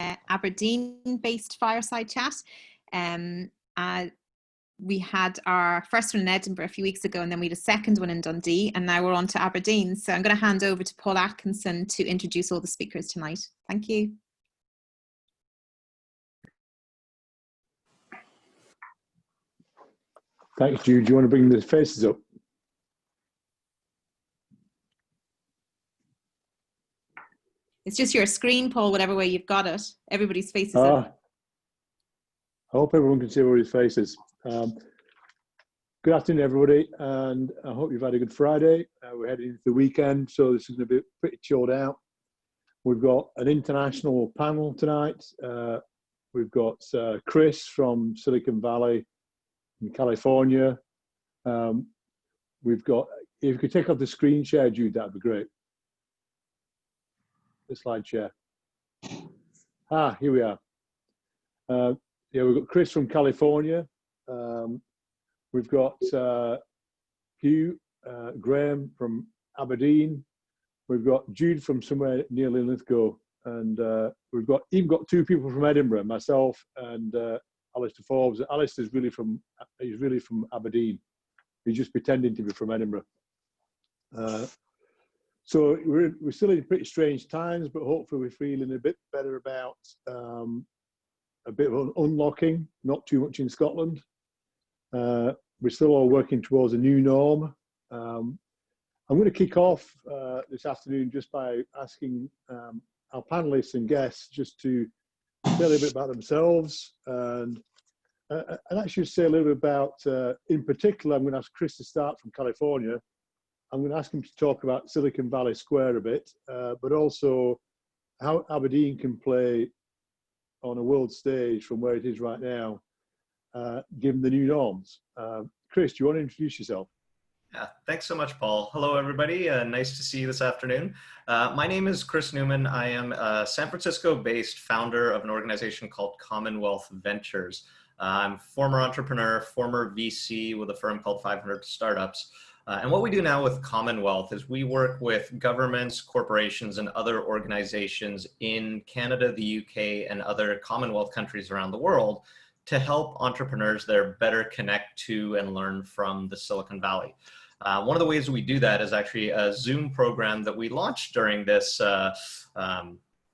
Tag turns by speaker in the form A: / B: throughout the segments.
A: Aberdeen-based fireside chat. We had our first one in Edinburgh a few weeks ago, and then we had a second one in Dundee, and now we're on to Aberdeen. So I'm going to hand over to Paul Atkinson to introduce all the speakers tonight. Thank you.
B: Thanks, Jude. Do you want to bring the faces up?
A: It's just your screen, Paul, whatever way you've got it. Everybody's faces up.
B: I hope everyone can see everybody's faces. Good afternoon, everybody, and I hope you've had a good Friday. We're heading into the weekend, so this is going to be pretty chilled out. We've got an international panel tonight. We've got Chris from Silicon Valley in California. We've got, if you could take off the screen share, Jude, that'd be great. The slide share. Here we are. Yeah, we've got Chris from California. We've got Hugh Graham from Aberdeen. We've got Jude from somewhere near Linlithgow, and we've even got two people from Edinburgh, myself and Alistair Forbes. Alistair's really from Aberdeen. He's just pretending to be from Edinburgh. So we're still in pretty strange times, but hopefully we're feeling a bit better about a bit of an unlocking, not too much in Scotland. We're still all working towards a new norm. I'm going to kick off this afternoon just by asking our panelists and guests just to say a little bit about themselves, and actually say a little bit about, in particular, I'm going to ask Chris to start from California. I'm going to ask him to talk about Silicon Valley Square a bit, but also how Aberdeen can play on a world stage from where it is right now, given the new norms. Chris, do you want to introduce yourself?
C: Yeah, thanks so much, Paul. Hello, everybody. Nice to see you this afternoon. My name is Chris Newman. I am a San Francisco-based founder of an organization called Commonwealth Ventures. I'm former entrepreneur, former VC with a firm called 500 Startups. And what we do now with Commonwealth is we work with governments, corporations, and other organizations in Canada, the UK, and other Commonwealth countries around the world to help entrepreneurs there better connect to and learn from the Silicon Valley. One of the ways we do that is actually a Zoom program that we launched during this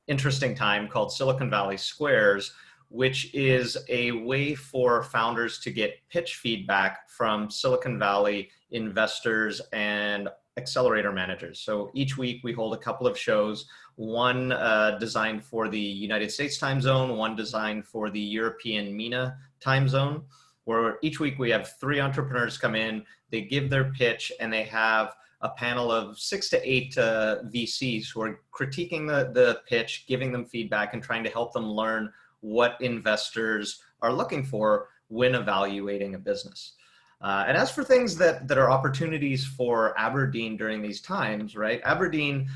C: interesting time called Silicon Valley Squares, which is a way for founders to get pitch feedback from Silicon Valley investors and accelerator managers. So each week we hold a couple of shows, one designed for the United States time zone, one designed for the European MENA time zone, where each week we have 3 entrepreneurs come in, they give their pitch, and they have a panel of 6 to 8 VCs who are critiquing the pitch, giving them feedback, and trying to help them learn what investors are looking for when evaluating a business. And as for things that are opportunities for Aberdeen during these times, right? Aberdeen,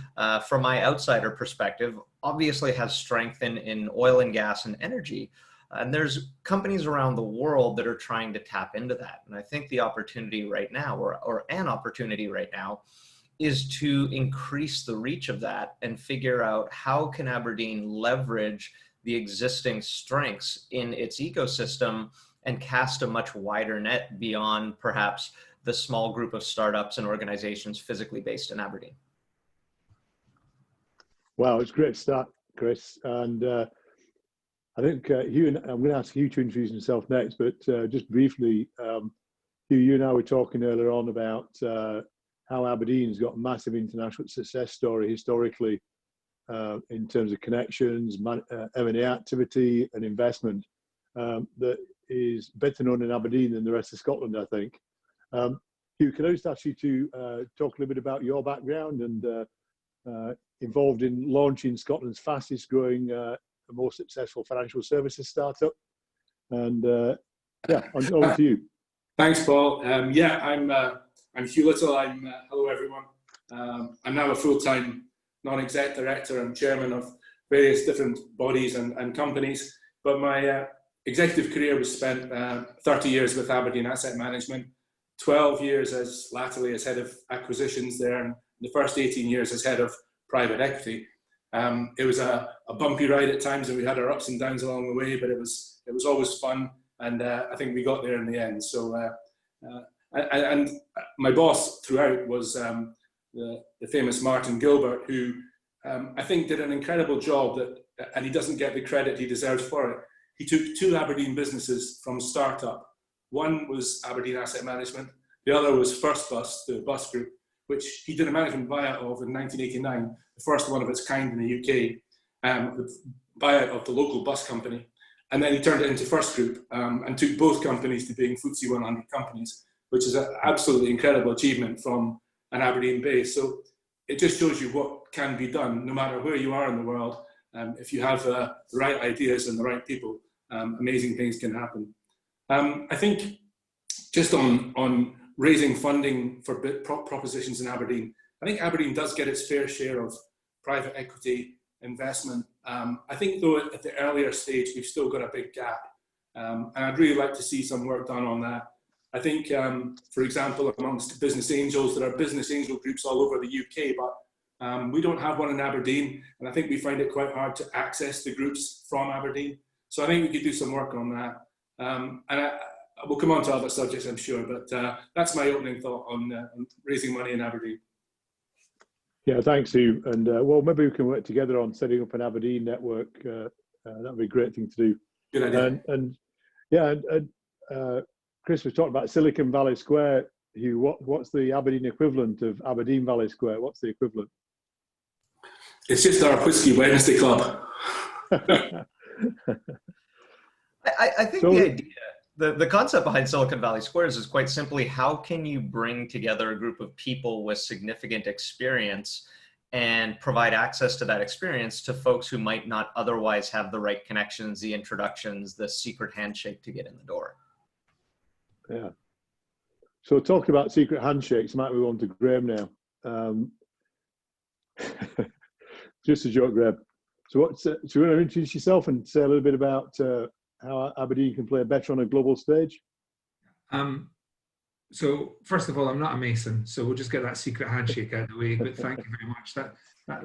C: from my outsider perspective, obviously has strength in oil and gas and energy. And there's companies around the world that are trying to tap into that. And I think the opportunity right now, or an opportunity right now, is to increase the reach of that and figure out how can Aberdeen leverage the existing strengths in its ecosystem and cast a much wider net beyond perhaps the small group of startups and organizations physically based in Aberdeen.
B: Wow, it's a great start, Chris. And I think Hugh, I'm going to ask Hugh to introduce himself next, but just briefly, Hugh, you and I were talking earlier on about how Aberdeen's got a massive international success story historically in terms of connections, M&A activity and investment that is better known in Aberdeen than the rest of Scotland, I think. Hugh, can I just ask you to talk a little bit about your background and involved in launching Scotland's fastest growing, most successful financial services startup? And yeah, over to you.
D: Thanks, Paul. Yeah, I'm Hugh Little. Hello, everyone. I'm now a full-time non-exec director and chairman of various different bodies and companies. But my executive career was spent 30 years with Aberdeen Asset Management, 12 years latterly as head of acquisitions there, and the first 18 years as head of private equity. It was a bumpy ride at times, and we had our ups and downs along the way, but it was always fun, and I think we got there in the end. So, and my boss throughout was the famous Martin Gilbert, who I think did an incredible job, and he doesn't get the credit he deserves for it. He took 2 Aberdeen businesses from startup. One was Aberdeen Asset Management, the other was First Bus, the bus group, which he did a management buyout of in 1989, the first one of its kind in the UK, the buyout of the local bus company. And then he turned it into First Group and took both companies to being FTSE 100 companies, which is an absolutely incredible achievement from an Aberdeen base. So it just shows you what can be done no matter where you are in the world. If you have the right ideas and the right people, amazing things can happen. I think just on raising funding for propositions in Aberdeen, I think Aberdeen does get its fair share of private equity investment. I think though at the earlier stage, we've still got a big gap. And I'd really like to see some work done on that. I think, for example, amongst business angels, there are business angel groups all over the UK, but we don't have one in Aberdeen. And I think we find it quite hard to access the groups from Aberdeen. So I think we could do some work on that. And we'll come on to other subjects, I'm sure, but that's my opening thought on raising money in Aberdeen.
B: Yeah, thanks, Hugh. And well, maybe we can work together on setting up an Aberdeen network. That would be a great thing to do.
D: Good idea.
B: And yeah, Chris was talking about Silicon Valley Square. Hugh, what's the Aberdeen equivalent of Aberdeen Valley Square? What's the equivalent?
D: It's just our Whiskey Wednesday Club.
C: I think the idea, the concept behind Silicon Valley Squares is quite simply, how can you bring together a group of people with significant experience and provide access to that experience to folks who might not otherwise have the right connections, the introductions, the secret handshake to get in the door.
B: Yeah. So talking about secret handshakes, might move on to Graham now. Just a joke, Graham. So so you want to introduce yourself and say a little bit about how Aberdeen can play better on a global stage?
E: So first of all, I'm not a Mason, so we'll just get that secret handshake out of the way, but thank you very much. That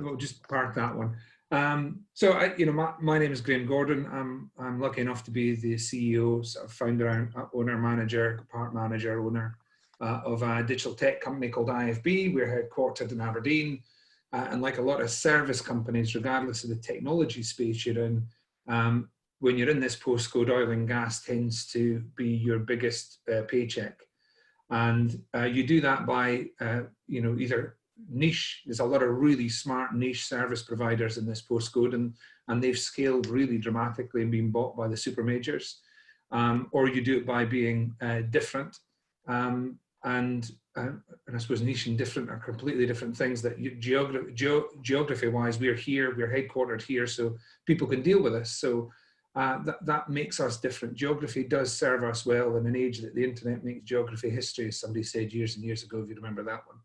E: we'll just park that one. My name is Graham Gordon. I'm lucky enough to be the CEO, sort of founder, owner, manager, part manager, owner of a digital tech company called IFB. We're headquartered in Aberdeen. And like a lot of service companies, regardless of the technology space you're in, when you're in this postcode, oil and gas tends to be your biggest paycheck. And you do that by, either niche. There's a lot of really smart niche service providers in this postcode, and they've scaled really dramatically and been bought by the super majors. Or you do it by being different. And I suppose niche and different are completely different things. That geography-wise, we're here, we're headquartered here, so people can deal with us. So that makes us different. Geography does serve us well in an age that the internet makes geography history, as somebody said years and years ago, if you remember that one.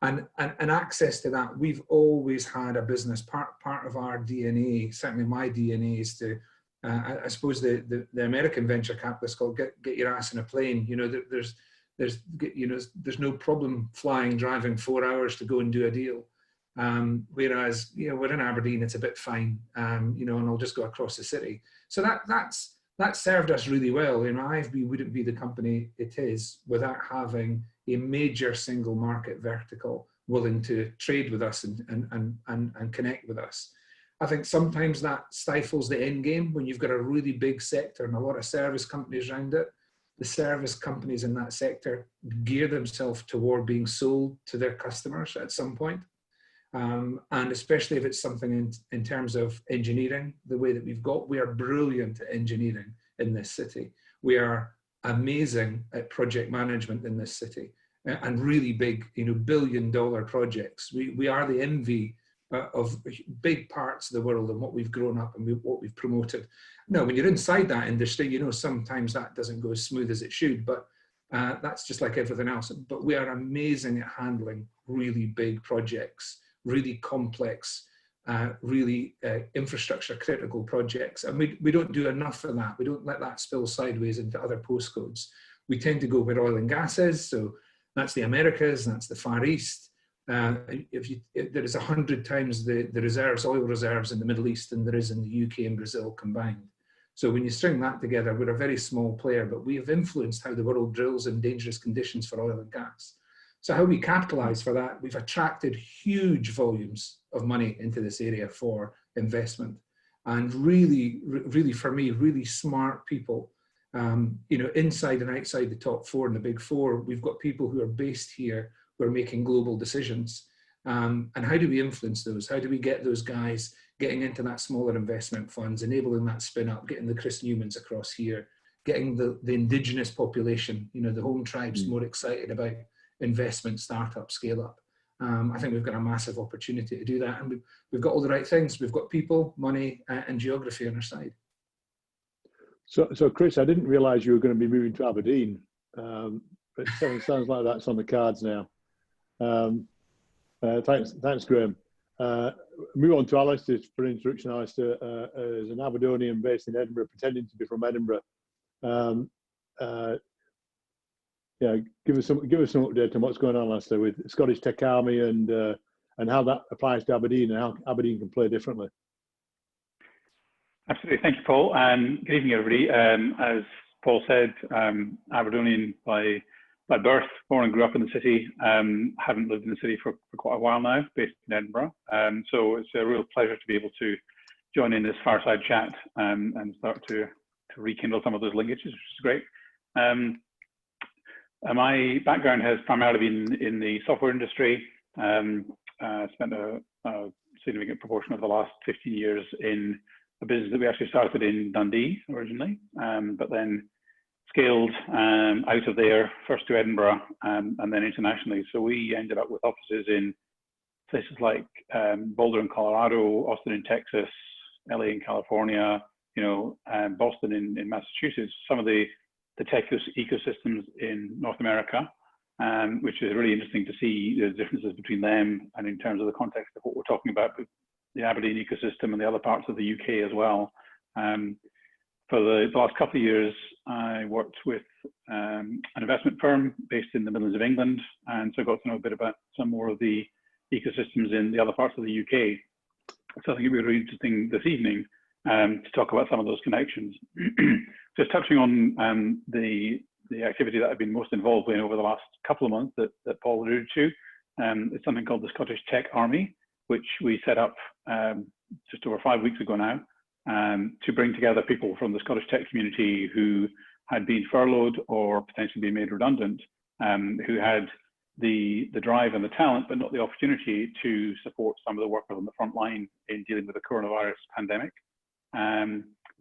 E: And access to that, we've always had a business. Part of our DNA, certainly my DNA, is to, I suppose the American venture capitalists called get your ass in a plane. There's no problem driving 4 hours to go and do a deal. Whereas, we're in Aberdeen, it's a bit fine, and I'll just go across the city. So that served us really well. IFB wouldn't be the company it is without having a major single market vertical willing to trade with us and connect with us. I think sometimes that stifles the end game when you've got a really big sector and a lot of service companies around it. The service companies in that sector gear themselves toward being sold to their customers at some point. And especially if it's something in terms of engineering, the way that we are brilliant at engineering in this city. We are amazing at project management in this city, and really big, billion-dollar projects. We are the envy of big parts of the world and what we've grown up and what we've promoted. Now, when you're inside that industry, sometimes that doesn't go as smooth as it should, but that's just like everything else. But we are amazing at handling really big projects, really complex, really infrastructure critical projects. And we don't do enough of that. We don't let that spill sideways into other postcodes. We tend to go where oil and gas is. So that's the Americas, that's the Far East. There is 100 times the oil reserves in the Middle East than there is in the UK and Brazil combined. So when you string that together, we're a very small player, but we have influenced how the world drills in dangerous conditions for oil and gas. So how we capitalize for that, we've attracted huge volumes of money into this area for investment. And really, really, for me, really smart people, inside and outside the top four and the big four. We've got people who are based here who are making global decisions. And how do we influence those? How do we get those guys getting into that smaller investment funds, enabling that spin up, getting the Chris Newmans across here, getting the indigenous population, the home tribes more excited about investment, startup, scale up. I think we've got a massive opportunity to do that. And we've got all the right things. We've got people, money, and geography on our side.
B: So Chris, I didn't realize you were going to be moving to Aberdeen. But it sounds like that's on the cards now. Thanks, Graham. Move on to Alistair for an introduction. Alistair is an Aberdonian based in Edinburgh, pretending to be from Edinburgh. Give us some update on what's going on, Alistair, with Scottish Tech Army and how that applies to Aberdeen and how Aberdeen can play differently.
F: Absolutely, thank you, Paul. Good evening, everybody. As Paul said, Aberdonian by birth, born and grew up in the city. Haven't lived in the city for quite a while now, based in Edinburgh. So it's a real pleasure to be able to join in this fireside chat and start to rekindle some of those linkages, which is great. My background has primarily been in the software industry. I spent a significant proportion of the last 15 years in a business that we actually started in Dundee originally, but then scaled out of there, first to Edinburgh and then internationally. So we ended up with offices in places like Boulder in Colorado, Austin in Texas, LA in California, and Boston in Massachusetts. Some of the tech ecosystems in North America, which is really interesting to see the differences between them and in terms of the context of what we're talking about, the Aberdeen ecosystem and the other parts of the UK as well. For the last couple of years, I worked with an investment firm based in the Midlands of England, and so I got to know a bit about some more of the ecosystems in the other parts of the UK. So I think it'd be really interesting this evening to talk about some of those connections. Just touching on the activity that I've been most involved in over the last couple of months that Paul alluded to, is something called the Scottish Tech Army, which we set up just over 5 weeks ago now, to bring together people from the Scottish tech community who had been furloughed or potentially been made redundant, who had the drive and the talent, but not the opportunity to support some of the workers on the front line in dealing with the coronavirus pandemic.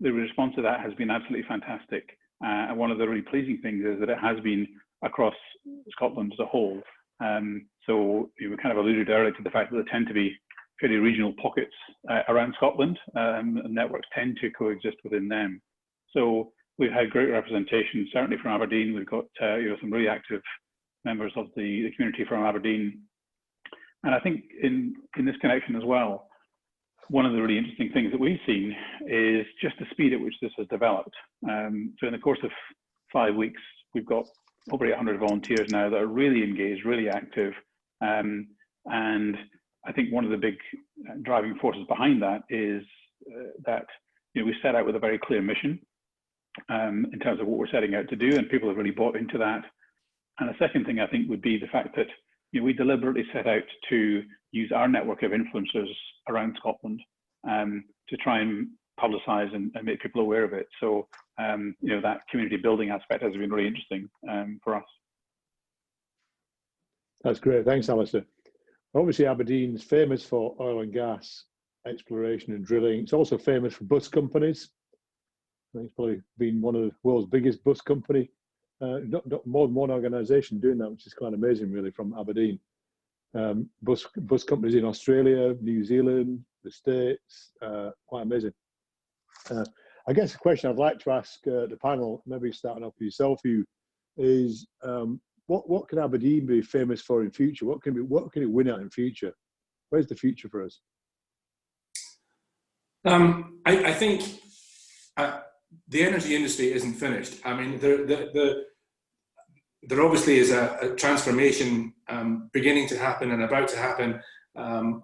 F: The response to that has been absolutely fantastic. And one of the really pleasing things is that it has been across Scotland as a whole. So we kind of alluded earlier to the fact that there tend to be fairly regional pockets around Scotland, and networks tend to coexist within them. So we've had great representation, certainly from Aberdeen. We've got some really active members of the community from Aberdeen. And I think in this connection as well, one of the really interesting things that we've seen is just the speed at which this has developed. So in the course of 5 weeks, we've got over 800 volunteers now that are really engaged, really active. And I think one of the big driving forces behind that is that we set out with a very clear mission in terms of what we're setting out to do, and people have really bought into that. And the second thing I think would be the fact that we deliberately set out to use our network of influencers around Scotland to try and publicise and make people aware of it. So that community building aspect has been really interesting for us.
B: That's great. Thanks, Alistair. Obviously, Aberdeen's famous for oil and gas exploration and drilling. It's also famous for bus companies. I think it's probably been one of the world's biggest bus company. Not more than one organisation doing that, which is quite amazing, really, from Aberdeen. Bus companies in Australia, New Zealand, the States, quite amazing. I guess a question I'd like to ask the panel, maybe starting off with yourself, Hugh, is what can Aberdeen be famous for in future? What can it win at in future? Where's the future for us?
D: I think the energy industry isn't finished. I mean, the there obviously is a transformation beginning to happen and about to happen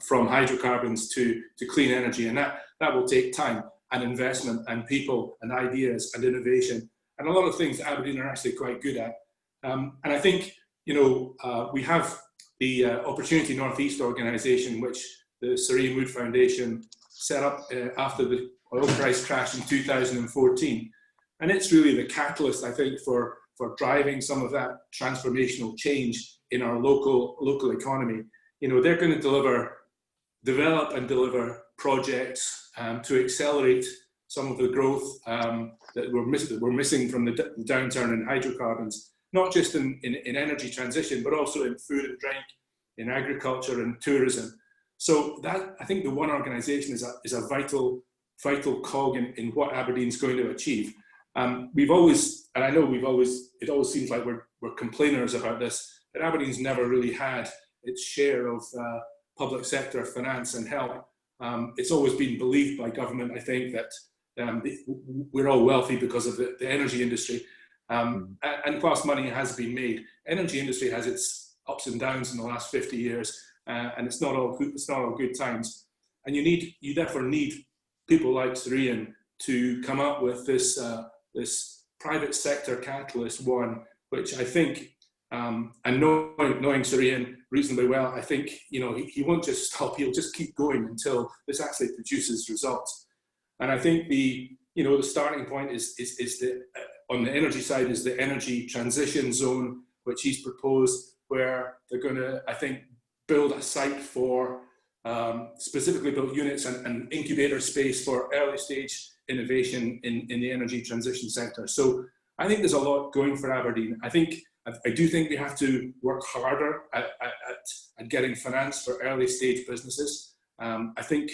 D: from hydrocarbons to clean energy, and that will take time and investment and people and ideas and innovation and a lot of things that Aberdeen are actually quite good at. And I think, you know, we have the Opportunity Northeast organisation, which the Sir Ian Wood Foundation set up after the oil price crash in 2014. And it's really the catalyst, I think, for driving some of that transformational change in our local economy. You know, they're going to develop and deliver projects to accelerate some of the growth that we're missing from the downturn in hydrocarbons, not just in energy transition, but also in food and drink, in agriculture and tourism. So that, I think, the one organisation is a vital cog in what Aberdeen's going to achieve. We've always, and I know it always seems like we're complainers about this, but Aberdeen's never really had its share of public sector finance and help. It's always been believed by government, I think, that we're all wealthy because of the energy industry. And plus money has been made. Energy industry has its ups and downs in the last 50 years, and it's not all good times. And you therefore need people like Sir Ian to come up with this private sector catalyst one, which I think, and knowing Sir Ian reasonably well, I think, you know, he won't just stop. He'll just keep going until this actually produces results. And I think the starting point is on the energy side is the energy transition zone, which he's proposed, where they're going to, I think, build a site for specifically built units and incubator space for early stage innovation in the energy transition sector. So I think there's a lot going for Aberdeen. I do think we have to work harder at getting finance for early stage businesses. I think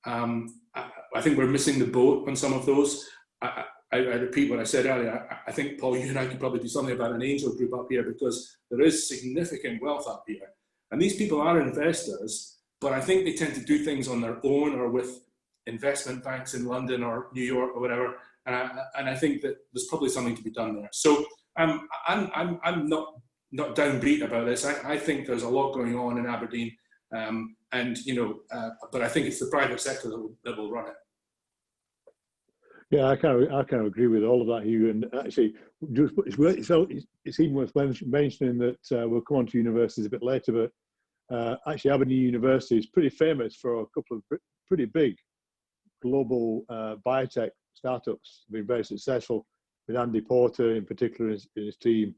D: we're missing the boat on some of those. I repeat what I said earlier. I think, Paul, you and I could probably do something about an angel group up here, because there is significant wealth up here. And these people are investors, but I think they tend to do things on their own or with investment banks in London or New York or whatever. And I think that there's probably something to be done there. So I'm not downbeat about this. I think there's a lot going on in Aberdeen, and but I think it's the private sector that will run it.
B: Yeah, I kind of agree with all of that, Hugh. And actually, it's even worth mentioning that we'll come on to universities a bit later, but actually Aberdeen University is pretty famous for a couple of pretty big global biotech startups. Been very successful with Andy Porter in particular in his team.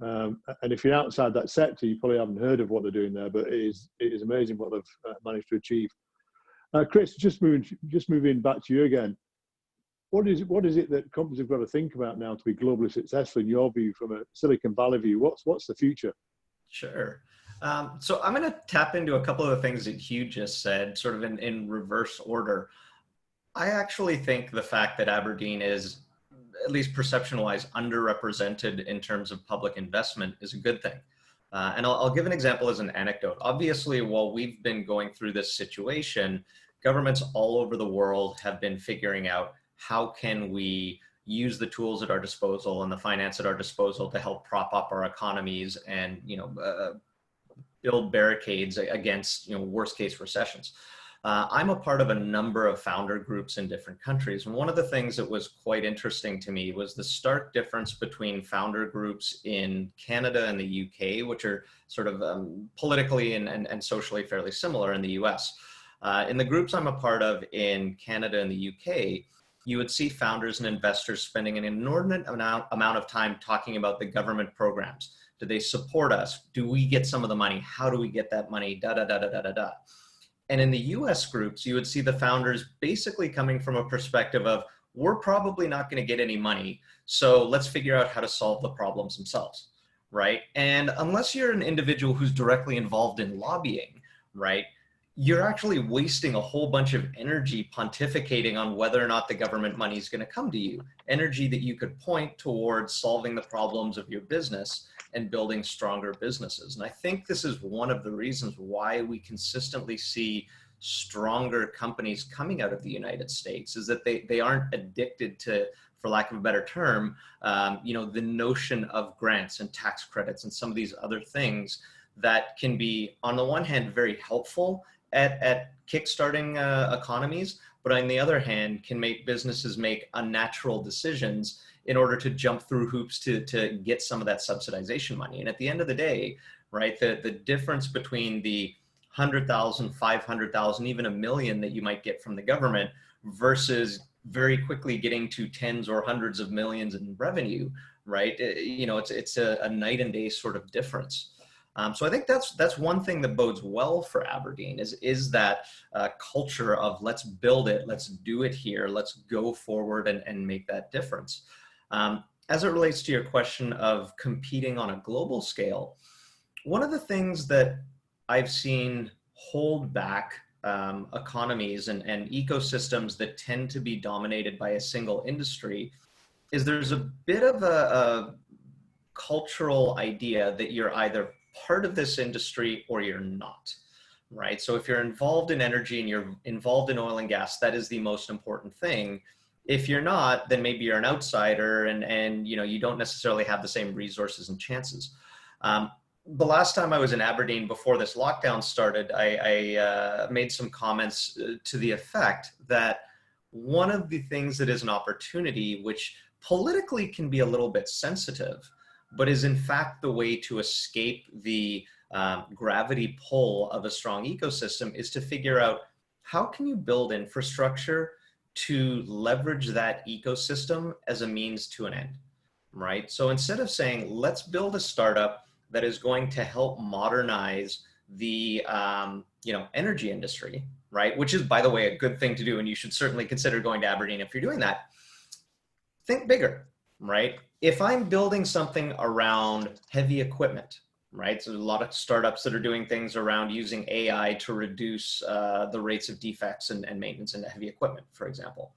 B: And if you're outside that sector, you probably haven't heard of what they're doing there, but it is amazing what they've managed to achieve. Chris, just moving back to you again. What is it that companies have got to think about now to be globally successful in your view, from a Silicon Valley view? What's the future?
C: Sure. So I'm going to tap into a couple of the things that Hugh just said, sort of in reverse order. I actually think the fact that Aberdeen is, at least perception-wise, underrepresented in terms of public investment is a good thing. And I'll give an example as an anecdote. Obviously, while we've been going through this situation, governments all over the world have been figuring out how can we use the tools at our disposal and the finance at our disposal to help prop up our economies and, build barricades against, worst case recessions. I'm a part of a number of founder groups in different countries. And one of the things that was quite interesting to me was the stark difference between founder groups in Canada and the UK, which are sort of politically and socially fairly similar in the US. In the groups I'm a part of in Canada and the UK, you would see founders and investors spending an inordinate amount of time talking about the government programs. Do they support us? Do we get some of the money? How do we get that money? Da-da-da-da-da-da-da. And in the US groups, you would see the founders basically coming from a perspective of, we're probably not going to get any money, so let's figure out how to solve the problems themselves, right? And unless you're an individual who's directly involved in lobbying, right, you're actually wasting a whole bunch of energy pontificating on whether or not the government money is going to come to you. Energy that you could point towards solving the problems of your business and building stronger businesses. And I think this is one of the reasons why we consistently see stronger companies coming out of the United States, is that they aren't addicted to for lack of a better term, the notion of grants and tax credits and some of these other things that can be, on the one hand, very helpful at kickstarting economies, but on the other hand, can make businesses make unnatural decisions in order to jump through hoops to get some of that subsidization money. And at the end of the day, right, the difference between the 100,000, 500,000, even $1 million that you might get from the government versus very quickly getting to tens or hundreds of millions in revenue, right? It's a night and day sort of difference. So I think that's one thing that bodes well for Aberdeen is that culture of let's build it, let's do it here, let's go forward and make that difference. As it relates to your question of competing on a global scale, one of the things that I've seen hold back economies and ecosystems that tend to be dominated by a single industry is there's a bit of a cultural idea that you're either part of this industry or you're not, right? So if you're involved in energy and you're involved in oil and gas, that is the most important thing. If you're not, then maybe you're an outsider and you don't necessarily have the same resources and chances. The last time I was in Aberdeen before this lockdown started, I made some comments to the effect that one of the things that is an opportunity, which politically can be a little bit sensitive, but is in fact the way to escape the gravity pull of a strong ecosystem, is to figure out how can you build infrastructure to leverage that ecosystem as a means to an end, right? So instead of saying, let's build a startup that is going to help modernize the energy industry, right? Which is, by the way, a good thing to do, and you should certainly consider going to Aberdeen if you're doing that. Think bigger, right? If I'm building something around heavy equipment, right? So there's a lot of startups that are doing things around using AI to reduce the rates of defects and maintenance into heavy equipment, for example.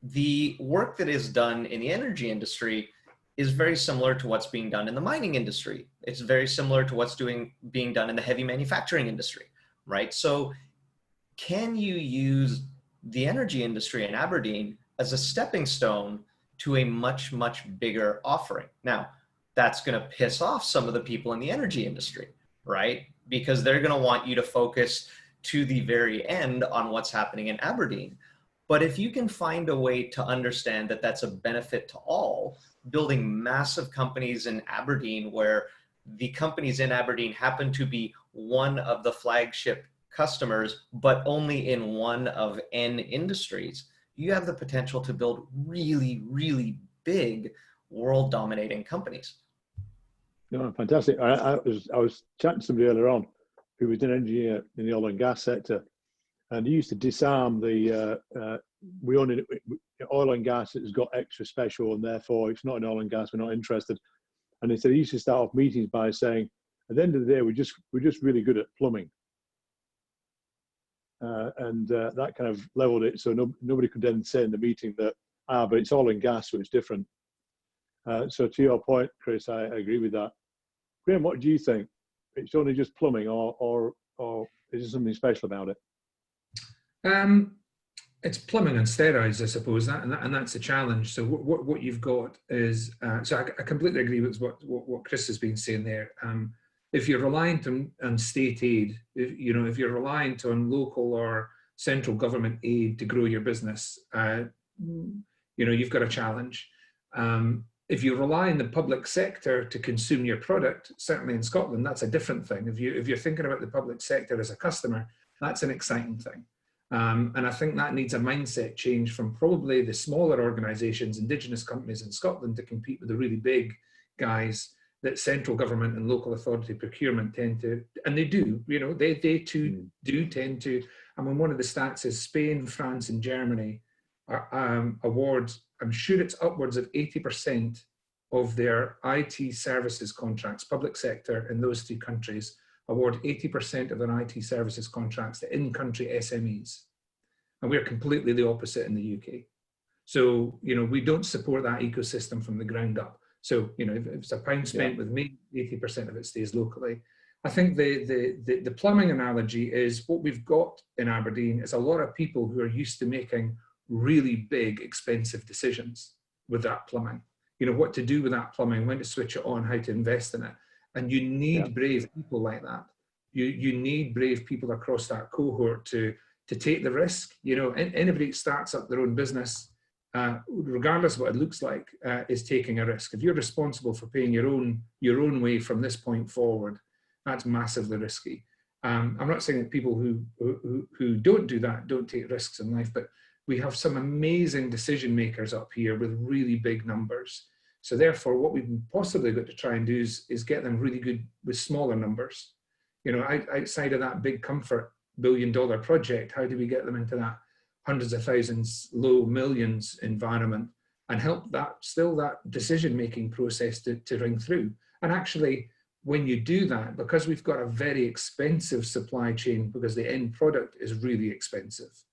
C: The work that is done in the energy industry is very similar to what's being done in the mining industry. It's very similar to what's being done in the heavy manufacturing industry, right? So can you use the energy industry in Aberdeen as a stepping stone to a much, much bigger offering? Now, that's going to piss off some of the people in the energy industry, right? Because they're going to want you to focus to the very end on what's happening in Aberdeen. But if you can find a way to understand that that's a benefit to all, building massive companies in Aberdeen where the companies in Aberdeen happen to be one of the flagship customers, but only in one of N industries, you have the potential to build really, really big world dominating companies.
B: No, fantastic. I was chatting to somebody earlier on who was an engineer in the oil and gas sector, and he used to disarm the we only oil and gas has got extra special, and therefore it's not in oil and gas, we're not interested. And he said he used to start off meetings by saying, at the end of the day, we're just really good at plumbing, and that kind of leveled it. So nobody could then say in the meeting that but it's oil and gas, so it's different. So to your point, Chris, I agree with that. Graham, what do you think? It's only just plumbing, or is there something special about it?
E: It's plumbing on steroids, I suppose, and that's a challenge. So what you've got is, so I completely agree with what Chris has been saying there. If you're reliant on state aid, if you're reliant on local or central government aid to grow your business, you've got a challenge. If you rely on the public sector to consume your product, certainly in Scotland, that's a different thing. If you're thinking about the public sector as a customer, that's an exciting thing. And I think that needs a mindset change from probably the smaller organisations, Indigenous companies in Scotland, to compete with the really big guys that central government and local authority procurement tend to, and they do, they too do tend to. I mean, one of the stats is Spain, France, and Germany awards, I'm sure it's upwards of 80% of their IT services contracts, public sector in those two countries, award 80% of their IT services contracts to in-country SMEs. And we're completely the opposite in the UK. So, we don't support that ecosystem from the ground up. So, if it's a pound spent with me, 80% of it stays locally. I think the plumbing analogy is what we've got in Aberdeen is a lot of people who are used to making really big, expensive decisions with that plumbing. You know, what to do with that plumbing, when to switch it on, how to invest in it. And you need brave people like that. You need brave people across that cohort to take the risk. You know, anybody that starts up their own business, regardless of what it looks like, is taking a risk. If you're responsible for paying your own way from this point forward, that's massively risky. I'm not saying that people who don't do that don't take risks in life, but we have some amazing decision makers up here with really big numbers. So therefore, what we've possibly got to try and do is get them really good with smaller numbers. You know, outside of that big comfort billion-dollar project, how do we get them into that hundreds of thousands, low millions environment and help that decision-making process to ring through? And actually, when you do that, because we've got a very expensive supply chain, because the end product is really expensive,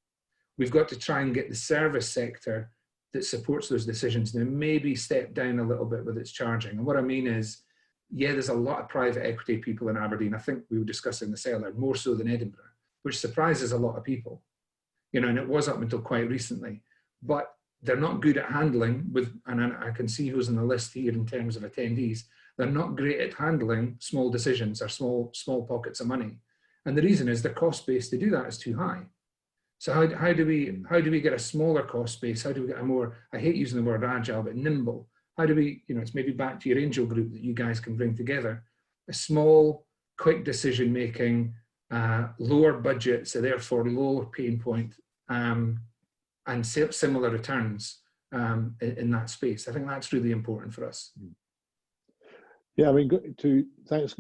E: we've got to try and get the service sector that supports those decisions now maybe step down a little bit with its charging. And what I mean is, yeah, there's a lot of private equity people in Aberdeen. I think we were discussing this earlier, more so than Edinburgh, which surprises a lot of people. You know, and it was up until quite recently, but they're not good at handling with, and I can see who's on the list here in terms of attendees, they're not great at handling small decisions or small pockets of money. And the reason is the cost base to do that is too high. So how do we get a smaller cost base? How do we get a more, I hate using the word agile, but nimble? How do we, you know, it's maybe back to your angel group that you guys can bring together. A small, quick decision making, lower budget, so therefore lower pain point, and similar returns in that space. I think that's really important for us.
B: Yeah, I mean, thanks,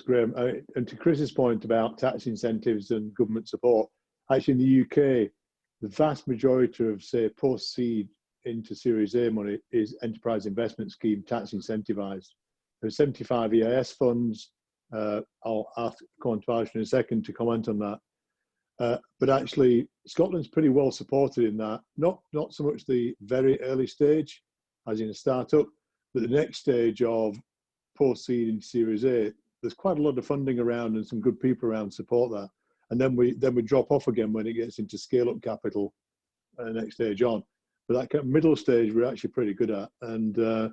B: Graham. And to Chris's point about tax incentives and government support, actually in the UK, the vast majority of, say, post-seed into Series A money is enterprise investment scheme tax incentivized. There's 75 EIS funds. I'll ask Contash in a second to comment on that. But actually, Scotland's pretty well supported in that. Not so much the very early stage, as in a startup, but the next stage of post-seed into Series A. There's quite a lot of funding around and some good people around to support that. And then we drop off again when it gets into scale-up capital next stage on. But that kind of middle stage, we're actually pretty good at. And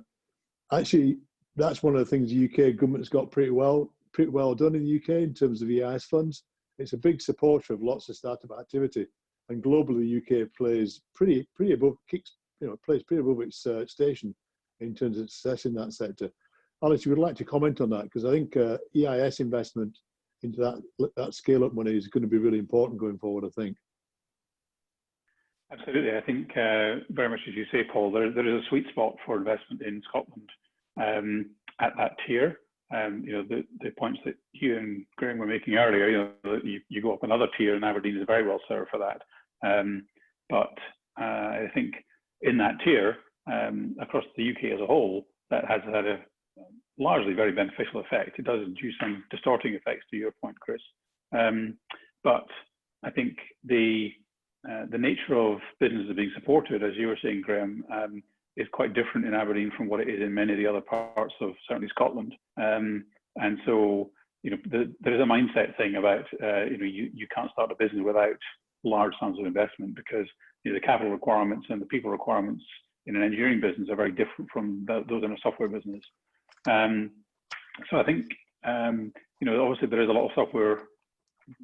B: actually, that's one of the things the UK government's got pretty well done in the UK in terms of EIS funds. It's a big supporter of lots of startup activity, and globally, the UK plays pretty above its station in terms of success in that sector. Alice, you would like to comment on that, because I think EIS investment into that scale-up money is going to be really important going forward, I think.
F: Absolutely. I think very much as you say, Paul, there is a sweet spot for investment in Scotland at that tier. You know, the points that Hugh and Graham were making earlier, you know, you go up another tier and Aberdeen is very well served for that. But I think in that tier, across the UK as a whole, that has had a largely very beneficial effect. It does induce some distorting effects, to your point, Chris. But I think the nature of businesses being supported, as you were saying, Graham, is quite different in Aberdeen from what it is in many of the other parts of certainly Scotland. And so, you know, there is a mindset thing about, you know, you can't start a business without large sums of investment, because, you know, the capital requirements and the people requirements in an engineering business are very different from those in a software business. So I think, you know, obviously there is a lot of software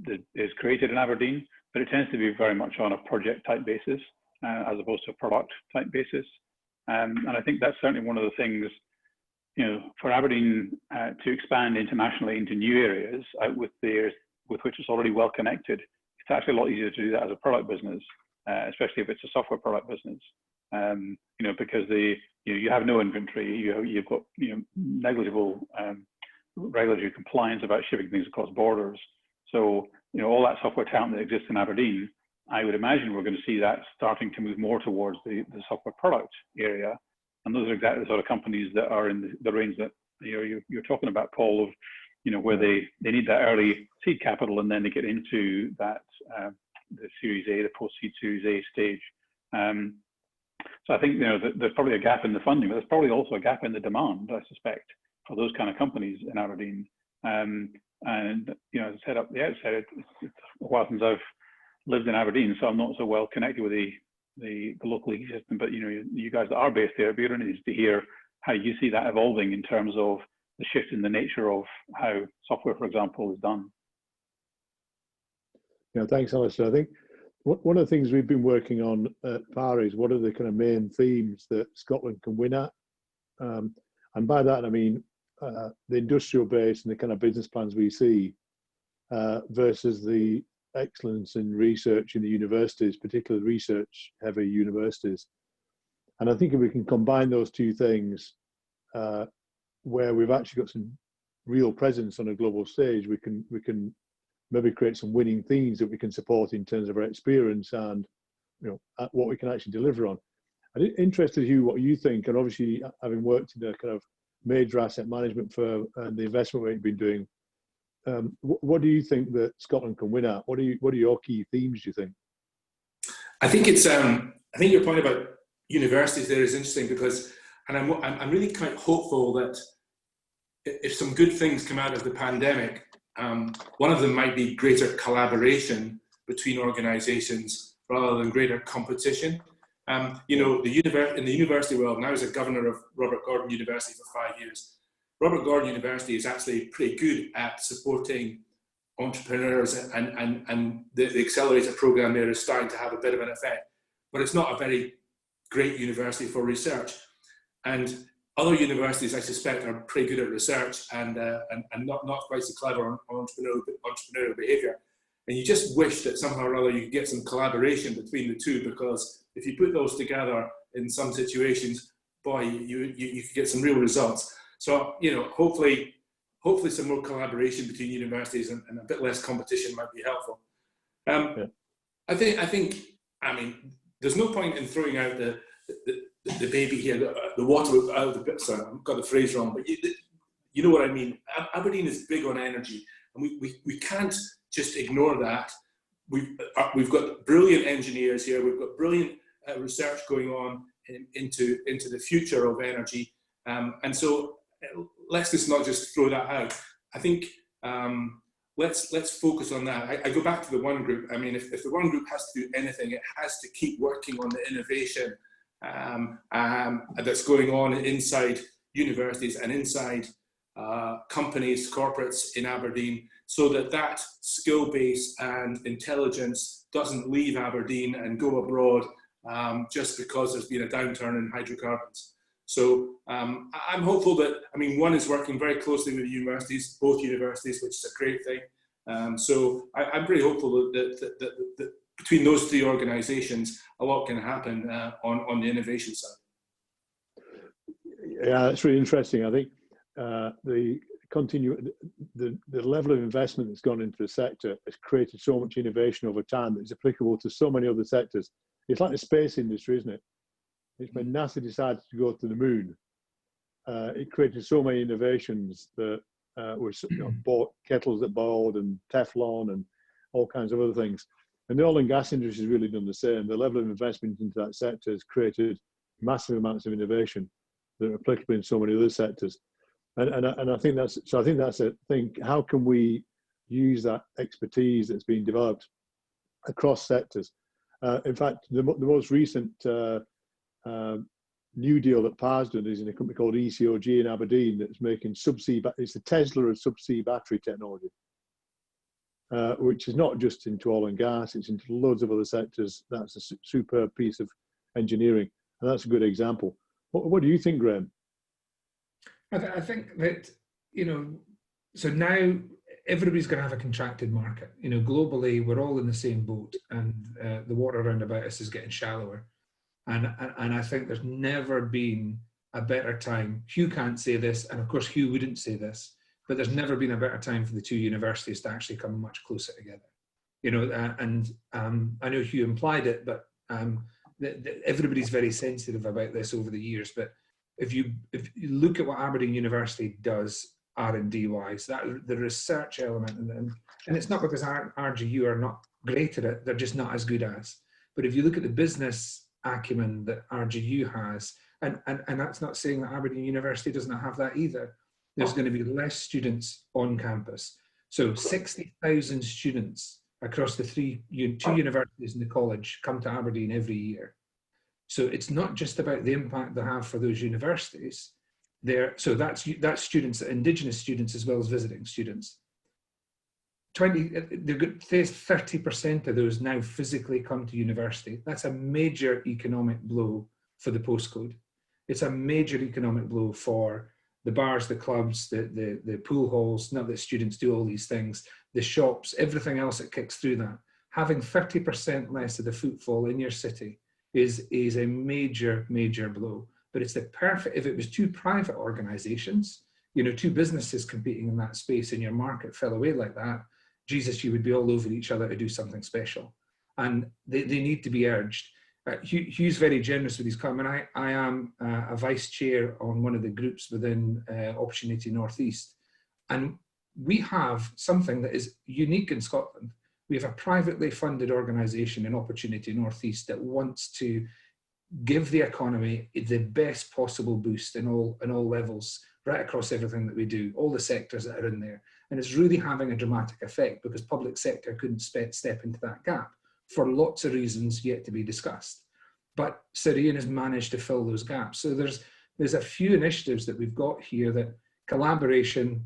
F: that is created in Aberdeen, but it tends to be very much on a project type basis as opposed to a product type basis. And I think that's certainly one of the things, you know, for Aberdeen to expand internationally into new areas with which it's already well connected. It's actually a lot easier to do that as a product business, especially if it's a software product business. You know, because you have no inventory, you've got, you know, negligible regulatory compliance about shipping things across borders. So, you know, all that software talent that exists in Aberdeen, I would imagine we're going to see that starting to move more towards the software product area. And those are exactly the sort of companies that are in the range that, you know, you're talking about, Paul, of, you know, where they need that early seed capital and then they get into that the Series A, the post-seed Series A stage. So I think, you know, there's probably a gap in the funding, but there's probably also a gap in the demand, I suspect, for those kind of companies in Aberdeen. And, you know, as I said at the outset, it's a while since I've lived in Aberdeen, so I'm not so well connected with the the local ecosystem, but you guys that are based there, it'd be really interesting to hear how you see that evolving in terms of the shift in the nature of how software, for example, is done.
B: Yeah, thanks, Alistair. I think one of the things we've been working on at PAR is what are the kind of main themes that Scotland can win at, and by that I mean the industrial base and the kind of business plans we see versus the excellence in research in the universities, particularly research-heavy universities. And I think if we can combine those two things, where we've actually got some real presence on a global stage, we can maybe create some winning themes that we can support in terms of our experience and what we can actually deliver on. I'm interested, Hugh, what you think, and obviously having worked in a kind of major asset management firm and the investment we've been doing, what do you think that Scotland can win at? What are your key themes, do you think?
D: I think it's I think your point about universities there is interesting because, and I'm really quite hopeful that if some good things come out of the pandemic, one of them might be greater collaboration between organisations rather than greater competition. In the university world, and I was a governor of Robert Gordon University for 5 years. Robert Gordon University is actually pretty good at supporting entrepreneurs, and the accelerator program there is starting to have a bit of an effect. But it's not a very great university for research. And other universities, I suspect, are pretty good at research and not quite so clever on entrepreneurial behaviour. And you just wish that somehow or other you could get some collaboration between the two, because if you put those together in some situations, boy, you could get some real results. So, hopefully some more collaboration between universities and a bit less competition might be helpful. I think, there's no point in throwing out the baby here, the water out of the bit. Sorry, I've got the phrase wrong, but you know what I mean. Aberdeen is big on energy, and we can't just ignore that. We've got brilliant engineers here. We've got brilliant research going on into the future of energy, and so let's just not just throw that out. I think let's focus on that. I go back to the one group. I mean, if the one group has to do anything, it has to keep working on the innovation that's going on inside universities and inside companies, corporates in Aberdeen, so that skill base and intelligence doesn't leave Aberdeen and go abroad just because there's been a downturn in hydrocarbons. So I'm hopeful that, one is working very closely with universities, both universities, which is a great thing. So I'm pretty hopeful that between those three organisations, a lot can happen on the innovation side.
B: Yeah, that's really interesting. I think the level of investment that's gone into the sector has created so much innovation over time that is applicable to so many other sectors. It's like the space industry, isn't it? It's when NASA decided to go to the moon, it created so many innovations that were kettles that boiled and Teflon and all kinds of other things. And the oil and gas industry has really done the same. The level of investment into that sector has created massive amounts of innovation that are applicable in so many other sectors. And I think that's a thing. How can we use that expertise that's been developed across sectors? In fact, the most recent new deal that PAR's done is in a company called ECOG in Aberdeen that's making subsea. It's the Tesla of subsea battery technology, which is not just into oil and gas; it's into loads of other sectors. That's a superb piece of engineering, and that's a good example. What do you think, Graham?
E: I think that, so now everybody's going to have a contracted market. Globally, we're all in the same boat, and the water around about us is getting shallower. And I think there's never been a better time. Hugh can't say this, and of course Hugh wouldn't say this, but there's never been a better time for the two universities to actually come much closer together. I know Hugh implied it, but everybody's very sensitive about this over the years. But if you look at what Aberdeen University does R&D wise, that the research element, and it's not because RGU are not great at it, they're just not as good as. But if you look at the business acumen that RGU has, and that's not saying that Aberdeen University does not have that either. There's going to be less students on campus. So 60,000 students across the two universities in the college come to Aberdeen every year. So it's not just about the impact they have for those universities. So that's students, Indigenous students as well as visiting students. They've got 30% of those now physically come to university. That's a major economic blow for the postcode. It's a major economic blow for the bars, the clubs, the pool halls, not that students do all these things, the shops, everything else that kicks through that. Having 30% less of the footfall in your city is a major, major blow. But it's the perfect, if it was two private organizations, two businesses competing in that space and your market fell away like that, Jesus, you would be all over each other to do something special. And they need to be urged. Hugh's very generous with his comment. I am a vice chair on one of the groups within Opportunity Northeast. And we have something that is unique in Scotland. We have a privately funded organisation in Opportunity Northeast that wants to give the economy the best possible boost in all levels, right across everything that we do, all the sectors that are in there. And it's really having a dramatic effect because public sector couldn't step into that gap for lots of reasons yet to be discussed. But Syrian has managed to fill those gaps. So there's a few initiatives that we've got here that collaboration,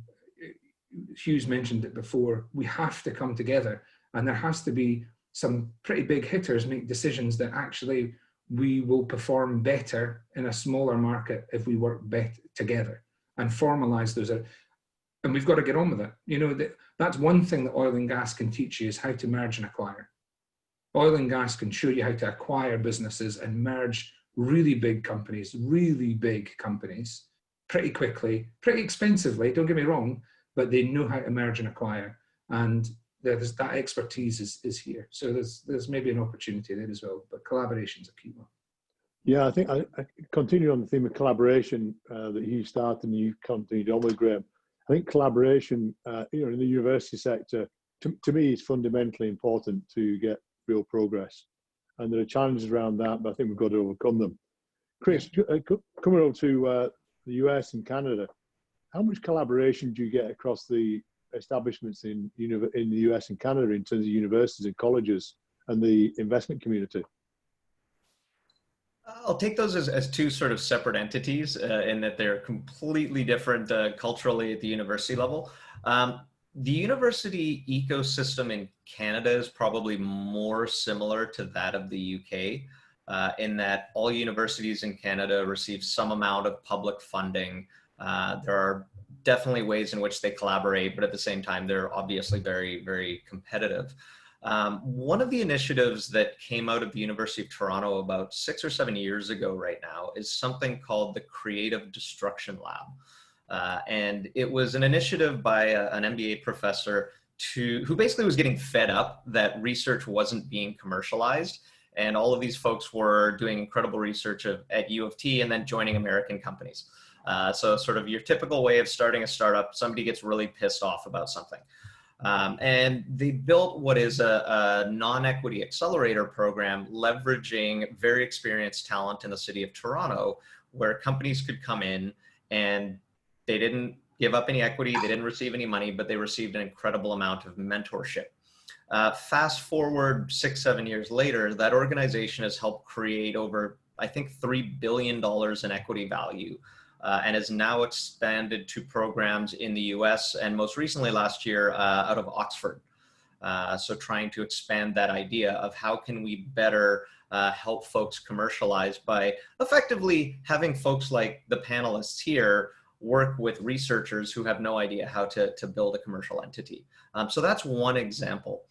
E: Hugh's mentioned it before, we have to come together and there has to be some pretty big hitters make decisions that actually we will perform better in a smaller market if we work better together and formalize those. And we've got to get on with it. That's one thing that oil and gas can teach you is how to merge and acquire. Oil and gas can show you how to acquire businesses and merge really big companies pretty quickly, pretty expensively, don't get me wrong, but they know how to merge and acquire. And that expertise is here. So there's maybe an opportunity there as well, but collaboration is a key one.
B: Yeah, I think I continue on the theme of collaboration that you started and you continued on with, Graham. I think collaboration, in the university sector, to me, is fundamentally important to get real progress. And there are challenges around that, but I think we've got to overcome them. Chris, coming over to the US and Canada, how much collaboration do you get across the establishments in the US and Canada in terms of universities and colleges and the investment community?
C: I'll take those as two sort of separate entities in that they're completely different culturally at the university level. The university ecosystem in Canada is probably more similar to that of the UK in that all universities in Canada receive some amount of public funding. There are definitely ways in which they collaborate, but at the same time, they're obviously very, very competitive. One of the initiatives that came out of the University of Toronto about 6 or 7 years ago right now is something called the Creative Destruction Lab. And it was an initiative by an MBA professor who basically was getting fed up that research wasn't being commercialized. And all of these folks were doing incredible research at U of T and then joining American companies. So sort of your typical way of starting a startup, somebody gets really pissed off about something. And they built what is a non-equity accelerator program leveraging very experienced talent in the city of Toronto, where companies could come in and they didn't give up any equity, they didn't receive any money, but they received an incredible amount of mentorship. Fast forward 6-7 years later, that organization has helped create over, I think, $3 billion in equity value. And has now expanded to programs in the US and most recently last year out of Oxford. So trying to expand that idea of how can we better help folks commercialize by effectively having folks like the panelists here work with researchers who have no idea how to build a commercial entity. So that's one example.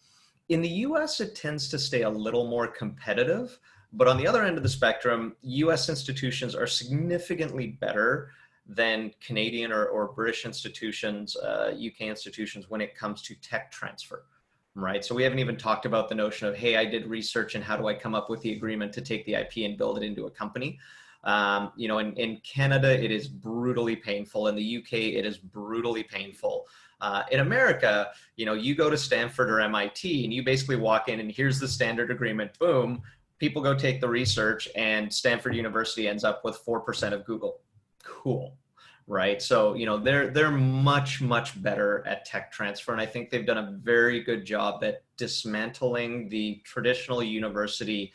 C: In the US, it tends to stay a little more competitive. But on the other end of the spectrum, US institutions are significantly better than Canadian or British institutions, UK institutions when it comes to tech transfer, right? So we haven't even talked about the notion of, hey, I did research and how do I come up with the agreement to take the IP and build it into a company? In Canada, it is brutally painful. In the UK, it is brutally painful. In America, you go to Stanford or MIT and you basically walk in and here's the standard agreement, boom. People go take the research and Stanford University ends up with 4% of Google. Cool, right? So, they're much, much better at tech transfer. And I think they've done a very good job at dismantling the traditional university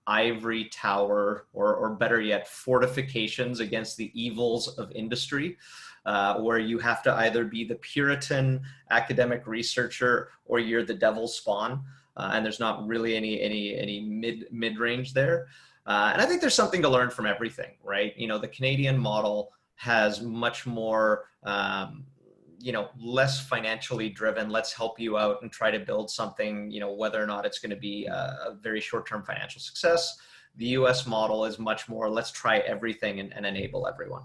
C: ivory tower, or better yet, fortifications against the evils of industry, where you have to either be the Puritan academic researcher or you're the devil's spawn, and there's not really any mid-range there. And I think there's something to learn from everything, right? You know, the Canadian model has much more, you know, less financially driven. Let's help you out and try to build something, you know, whether or not it's going to be a very short-term financial success. The US model is much more, let's try everything and enable everyone.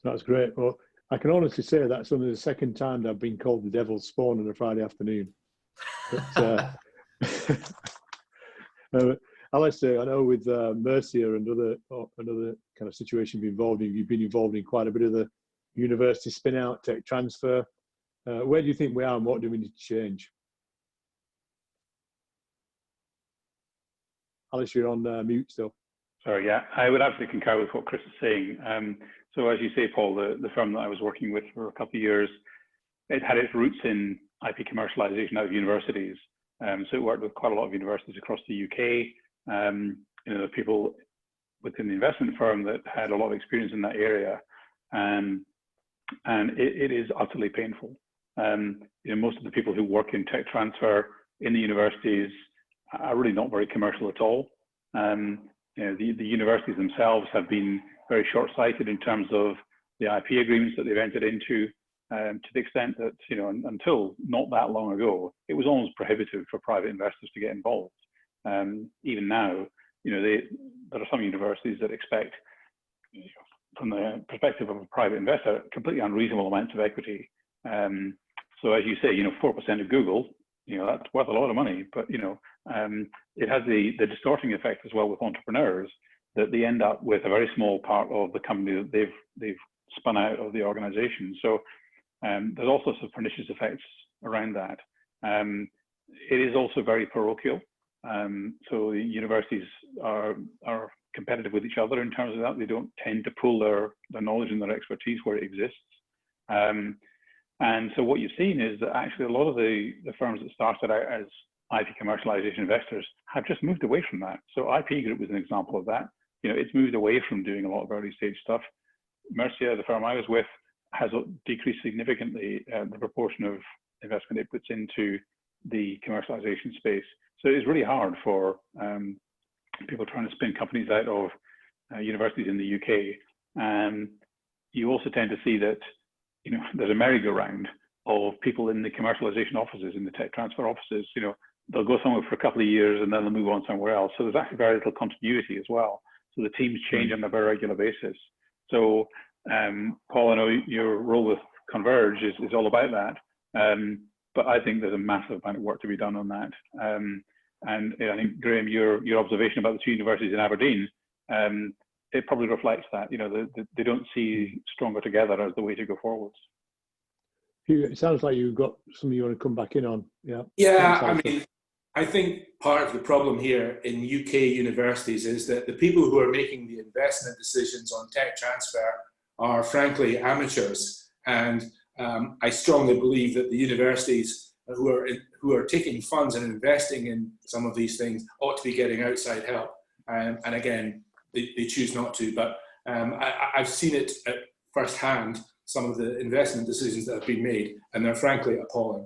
B: That's great. Well, I can honestly say that's only the second time that I've been called the devil's spawn on a Friday afternoon. But, Alistair, I know with Mercia and another kind of situation you've been involved in quite a bit of the university spin out, tech transfer. Where do you think we are and what do we need to change? Alistair, you're on mute still.
F: Sorry, yeah, I would absolutely concur with what Chris is saying. So as you say, Paul, the firm that I was working with for a couple of years, it had its roots in IP commercialization out of universities. So it worked with quite a lot of universities across the UK. You know, the people within the investment firm that had a lot of experience in that area. And it is utterly painful. You know, most of the people who work in tech transfer in the universities are really not very commercial at all. You know, the universities themselves have been very short-sighted in terms of the IP agreements that they've entered into, to the extent that, you know, until not that long ago, it was almost prohibitive for private investors to get involved. Even now, you know, there are some universities that expect, you know, from the perspective of a private investor, completely unreasonable amounts of equity. So as you say, you know, 4% of Google, you know, that's worth a lot of money, but, you know, it has the distorting effect as well with entrepreneurs, that they end up with a very small part of the company that they've spun out of the organization. So there's all sorts of pernicious effects around that. It is also very parochial. So the universities are competitive with each other in terms of that. They don't tend to pool their knowledge and their expertise where it exists. And so what you've seen is that actually a lot of the firms that started out as IP commercialization investors have just moved away from that. So IP Group was an example of that. You know, it's moved away from doing a lot of early stage stuff. Mercia, the firm I was with, has decreased significantly the proportion of investment it puts into the commercialization space. So it's really hard for people trying to spin companies out of universities in the UK. And you also tend to see that, you know, there's a merry-go-round of people in the commercialization offices, in the tech transfer offices. You know, they'll go somewhere for a couple of years and then they'll move on somewhere else. So there's actually very little continuity as well. So the teams change on a very regular basis. So Paul, I know your role with Converge is all about that. But I think there's a massive amount of work to be done on that. And I think, Graham, your observation about the two universities in Aberdeen, it probably reflects that. You know, they don't see stronger together as the way to go forwards.
B: It sounds like you've got something you want to come back in on. Yeah.
D: Yeah, I mean, I think part of the problem here in UK universities is that the people who are making the investment decisions on tech transfer are frankly amateurs. And I strongly believe that the universities who are taking funds and investing in some of these things ought to be getting outside help. And again, they choose not to. But I've seen it at firsthand, some of the investment decisions that have been made, and they're frankly appalling.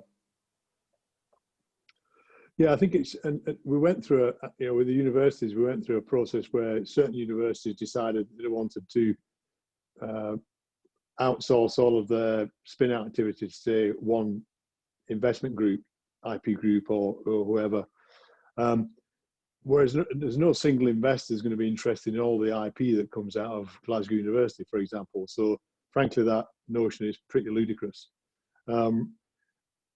B: Yeah, I think it's, and we went through, you know, with the universities, we went through a process where certain universities decided they wanted to outsource all of their spin-out activities to one investment group, IP group or whoever. Whereas there's no single investor is going to be interested in all the IP that comes out of Glasgow University, for example. So frankly, that notion is pretty ludicrous.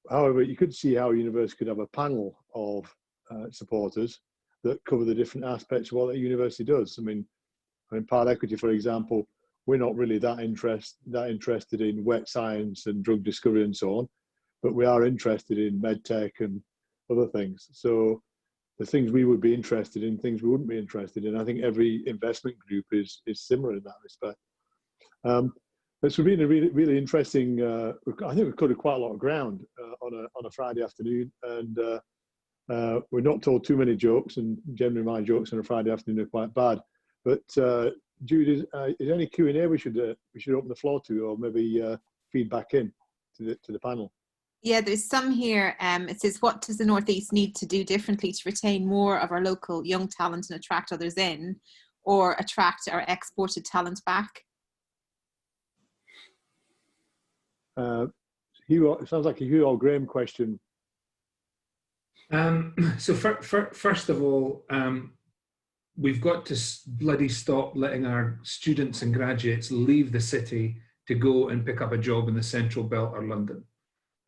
B: However, you could see how a university could have a panel of supporters that cover the different aspects of what a university does. I mean, Part Equity, for example, we're not really that interested in wet science and drug discovery and so on, but we are interested in medtech and other things. So the things we would be interested in, things we wouldn't be interested in. I think every investment group is similar in that respect. It's been a really interesting. I think we've covered quite a lot of ground on a Friday afternoon, and We're not told too many jokes, and generally my jokes on a Friday afternoon are quite bad. But Jude, is there any Q&A we should open the floor to, or maybe feed back in to the panel?
A: Yeah, there's some here. It says, what does the Northeast need to do differently to retain more of our local young talent and attract others in, or attract our exported talent back?
B: Hugh, it sounds like a Hugh or Graham question.
E: So first of all, we've got to bloody stop letting our students and graduates leave the city to go and pick up a job in the Central Belt or London.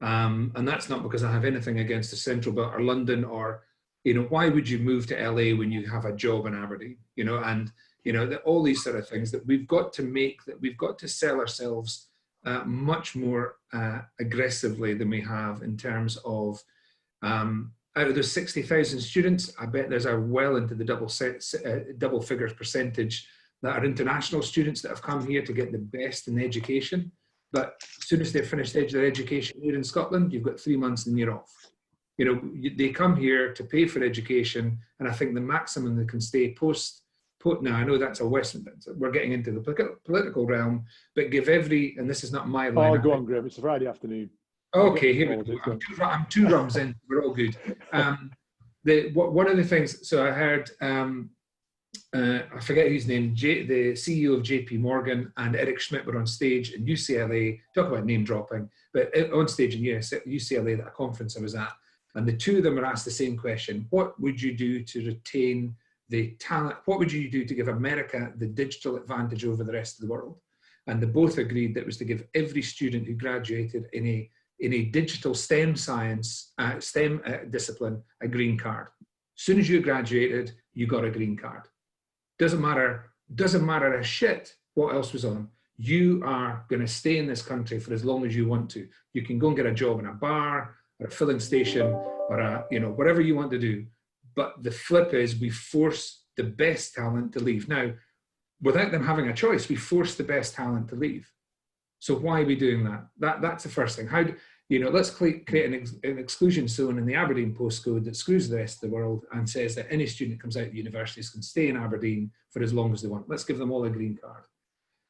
E: And that's not because I have anything against the Central Belt or London, or, you know, why would you move to LA when you have a job in Aberdeen? You know, and, you know, all these sort of things that we've got to make, that we've got to sell ourselves much more aggressively than we have in terms of, out of those 60,000 students, I bet there's a well into the double figures percentage that are international students that have come here to get the best in education. But as soon as they've finished their education here in Scotland, you've got 3 months and you're off. You know, they come here to pay for education, and I think the maximum they can stay now, I know that's a Western, we're getting into the political realm, but give every, and this is not my line.
B: Oh, go on, Graham, it's a Friday afternoon.
E: Okay, here we go. I'm two rums in, we're all good. One of the things, so I heard, I forget his name, the CEO of JP Morgan and Eric Schmidt were on stage in UCLA, talk about name dropping, but on stage in UCLA at a conference I was at, and the two of them were asked the same question: what would you do to retain the talent? What would you do to give America the digital advantage over the rest of the world? And they both agreed that it was to give every student who graduated in a digital STEM science, STEM discipline, a green card. As soon as you graduated, you got a green card. Doesn't matter a shit what else was on. You are going to stay in this country for as long as you want to. You can go and get a job in a bar or a filling station or whatever you want to do. But the flip is we force the best talent to leave. Now, without them having a choice, we force the best talent to leave. So why are we doing that? That's the first thing. Let's create an exclusion zone in the Aberdeen postcode that screws the rest of the world and says that any student that comes out of universities can stay in Aberdeen for as long as they want. Let's give them all a green card.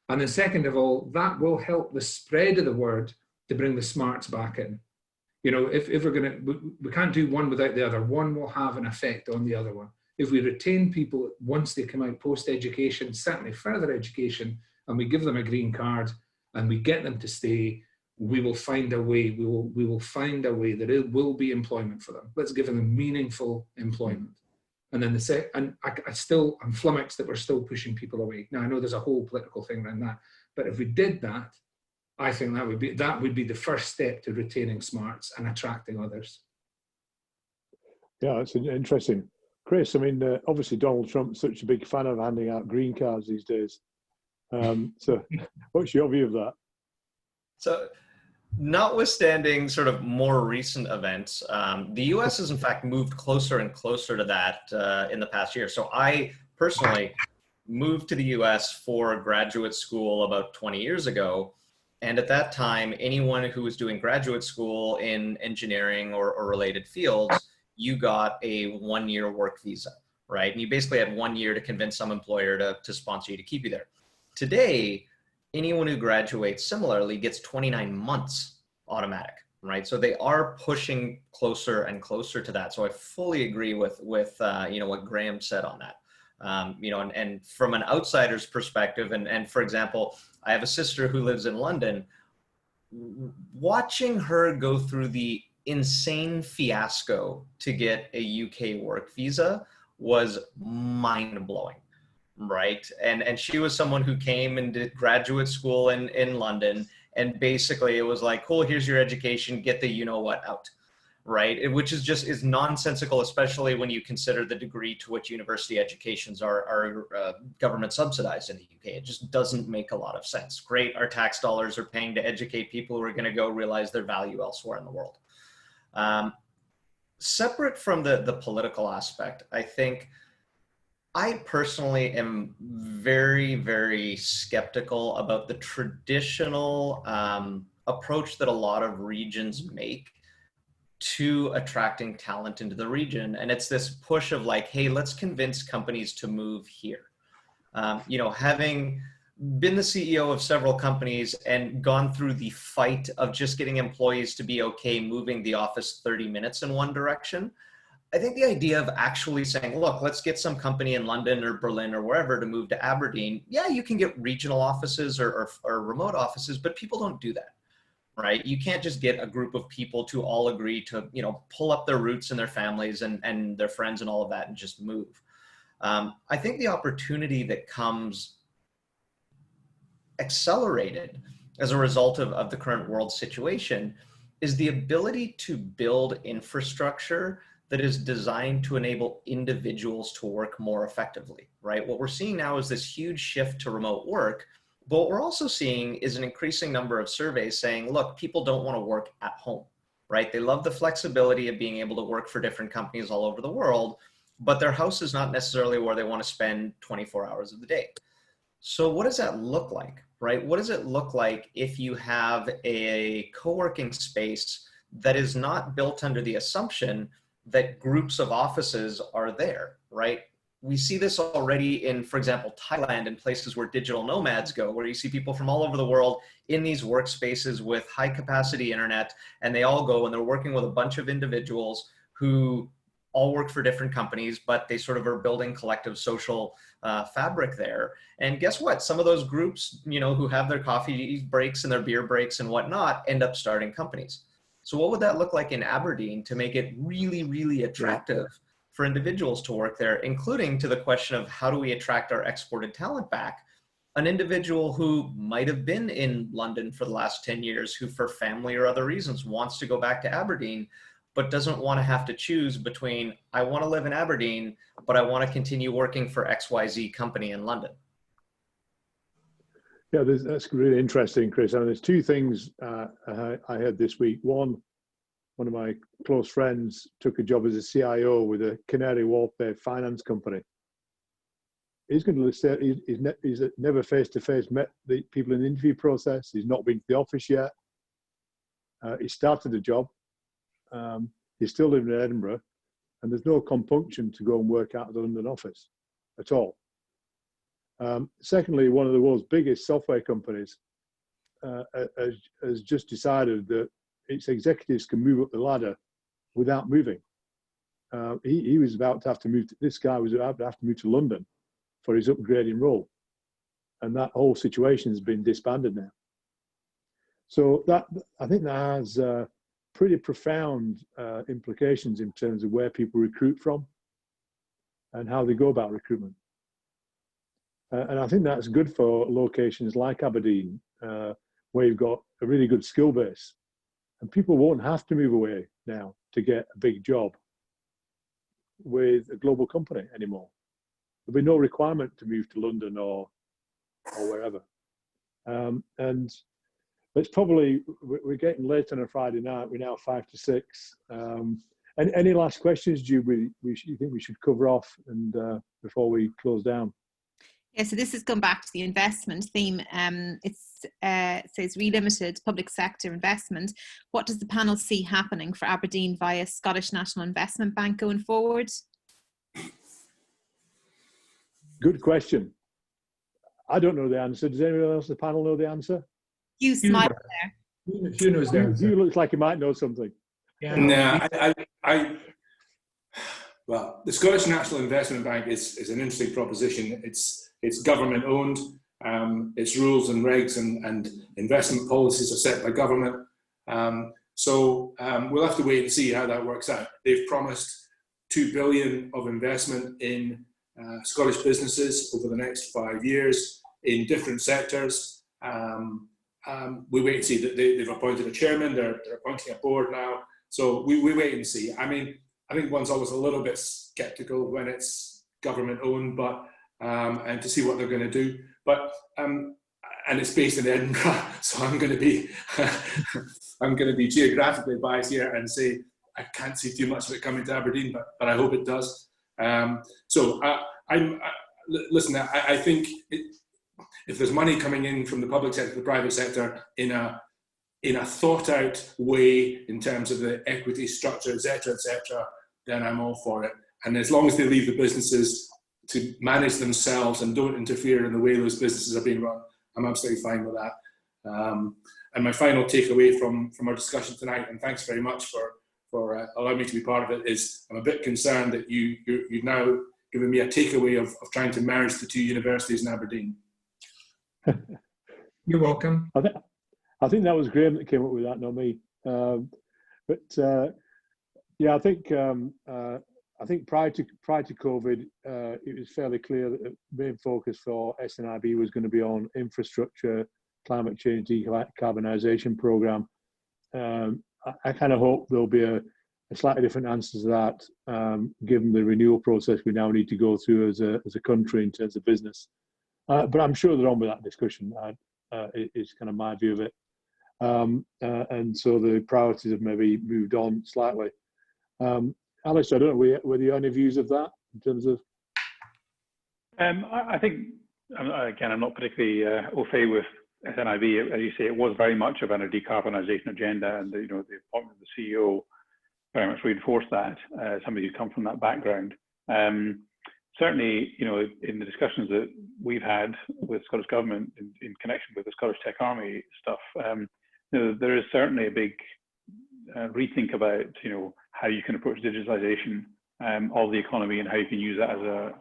E: And then second of all, that will help the spread of the word to bring the smarts back in. You know, if we're going to, we can't do one without the other. One will have an effect on the other one. If we retain people once they come out post-education, certainly further education, and we give them a green card and we get them to stay, we will find a way. We will find a way that it will be employment for them. Let's give them meaningful employment. And then I'm flummoxed that we're still pushing people away. Now I know there's a whole political thing around that, but if we did that, I think that would be the first step to retaining smarts and attracting others.
B: Yeah, that's interesting. Chris, I mean, obviously Donald Trump's such a big fan of handing out green cards these days. So what's your view of that?
C: So notwithstanding sort of more recent events, the US has in fact moved closer and closer to that in the past year. So I personally moved to the US for graduate school about 20 years ago. And at that time, anyone who was doing graduate school in engineering or related fields, you got a 1-year work visa, right? And you basically had 1 year to convince some employer to sponsor you to keep you there. Today, anyone who graduates similarly gets 29 months automatic, right? So they are pushing closer and closer to that. So I fully agree with what Graham said on that. And from an outsider's perspective, and for example, I have a sister who lives in London. Watching her go through the insane fiasco to get a UK work visa was mind-blowing, right? And she was someone who came and did graduate school in London, and basically it was like, cool, here's your education, get the you-know-what out. Right, which is nonsensical, especially when you consider the degree to which university educations are government subsidized in the UK. It just doesn't make a lot of sense. Great, our tax dollars are paying to educate people who are going to go realize their value elsewhere in the world. Separate from the political aspect, I think I personally am very, very skeptical about the traditional approach that a lot of regions make to attracting talent into the region. And it's this push of like, hey, let's convince companies to move here. You know, having been the CEO of several companies and gone through the fight of just getting employees to be okay moving the office 30 minutes in one direction, I think the idea of actually saying, look, let's get some company in London or Berlin or wherever to move to Aberdeen. Yeah, you can get regional offices or remote offices, but people don't do that, right? You can't just get a group of people to all agree to, you know, pull up their roots and their families and their friends and all of that and just move. I think the opportunity that comes accelerated as a result of the current world situation is the ability to build infrastructure that is designed to enable individuals to work more effectively, right? What we're seeing now is this huge shift to remote work, but what we're also seeing is an increasing number of surveys saying, look, people don't want to work at home, right? They love the flexibility of being able to work for different companies all over the world, but their house is not necessarily where they want to spend 24 hours of the day. So what does that look like, right? What does it look like if you have a co-working space that is not built under the assumption that groups of offices are there, right? We see this already in, for example, Thailand and places where digital nomads go, where you see people from all over the world in these workspaces with high capacity internet, and they all go and they're working with a bunch of individuals who all work for different companies, but they sort of are building collective social fabric there. And guess what? Some of those groups, you know, who have their coffee breaks and their beer breaks and whatnot, end up starting companies. So what would that look like in Aberdeen to make it really, really attractive for individuals to work there, including to the question of how do we attract our exported talent back? An individual who might have been in London for the last 10 years, who for family or other reasons wants to go back to Aberdeen, but doesn't want to have to choose between, I want to live in Aberdeen, but I want to continue working for XYZ company in London.
B: Yeah, that's really interesting, Chris. And there's two things I heard this week. One of my close friends took a job as a CIO with a Canary Wharf-based finance company. He's going to say he's never face-to-face met the people in the interview process. He's not been to the office yet. He started the job. He's still living in Edinburgh, and there's no compunction to go and work out of the London office at all. Secondly, one of the world's biggest software companies has just decided that its executives can move up the ladder without moving. He was about to have to move to, this guy was about to have to move to London for his upgrading role. And that whole situation has been disbanded now. So that, I think that has pretty profound implications in terms of where people recruit from and how they go about recruitment. And I think that's good for locations like Aberdeen, where you've got a really good skill base. And people won't have to move away now to get a big job with a global company anymore. There'll be no requirement to move to London or wherever. And it's probably, we're getting late on a Friday night. We're now 5 to 6. Any last questions, Jude, you think we should cover off and before we close down?
A: Yeah, so this has gone back to the investment theme. It says relimited public sector investment. What does the panel see happening for Aberdeen via Scottish National Investment Bank going forward?
B: Good question. I don't know the answer. Does anyone else on the panel know the answer?
A: You smile there.
E: Hugh knows the answer.
B: Hugh looks like he might know something.
E: Yeah.
D: No, well, the Scottish National Investment Bank is an interesting proposition. It's government owned. Its rules and regs and investment policies are set by government. So we'll have to wait and see how that works out. They've promised $2 billion of investment in Scottish businesses over the next 5 years in different sectors. We wait and see that they've appointed a chairman. They're appointing a board now. So we wait and see. I mean, I think one's always a little bit skeptical when it's government owned, but and to see what they're going to do. But and it's based in Edinburgh, so I'm going to be geographically biased here and say I can't see too much of it coming to Aberdeen, but I hope it does. Listen. I think if there's money coming in from the public sector, the private sector, in a in a thought out way in terms of the equity structure, etc., then I'm all for it. And as long as they leave the businesses to manage themselves and don't interfere in the way those businesses are being run, I'm absolutely fine with that. And my final takeaway from our discussion tonight, and thanks very much for allowing me to be part of it, is I'm a bit concerned that you've now given me a takeaway of trying to merge the two universities in Aberdeen.
E: You're welcome.
B: I think that was Graham that came up with that, not me. Yeah, I think prior to COVID, it was fairly clear that the main focus for SNIB was going to be on infrastructure, climate change, decarbonisation programme. I kind of hope there'll be a slightly different answer to that, given the renewal process we now need to go through as a country in terms of business. But I'm sure they're on with that discussion. It's kind of my view of it. And so the priorities have maybe moved on slightly. Alice, I don't know, were there any views of that in terms of?
F: I think, again, I'm not particularly au fait with SNIB. As you say, it was very much about a decarbonisation agenda, and the appointment of the CEO very much reinforced that. Somebody who's come from that background. Certainly, in the discussions that we've had with Scottish Government in connection with the Scottish Tech Army stuff, there is certainly a big rethink about how you can approach digitalisation of the economy and how you can use that as a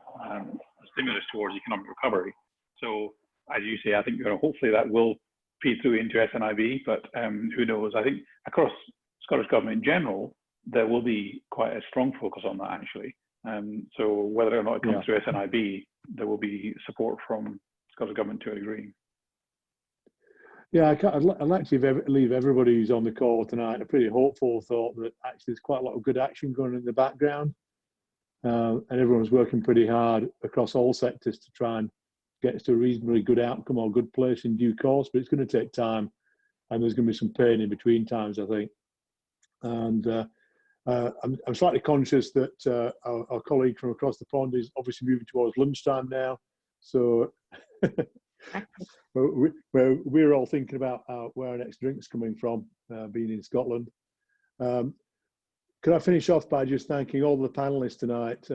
F: stimulus towards economic recovery. So, as you say, I think hopefully that will feed through into SNIB, but who knows? I think across Scottish Government in general, there will be quite a strong focus on that actually. So whether or not it comes through SNIB, there will be support from Scottish Government to a degree.
B: Yeah, I'd like to leave everybody who's on the call tonight a pretty hopeful thought that actually there's quite a lot of good action going on in the background, and everyone's working pretty hard across all sectors to try and get us to a reasonably good outcome or good place in due course. But it's going to take time, and there's going to be some pain in between times, I think. And I'm slightly conscious that our colleague from across the pond is obviously moving towards lunchtime now, so. We're all thinking about where our next drink's coming from, being in Scotland. Could I finish off by just thanking all the panelists tonight?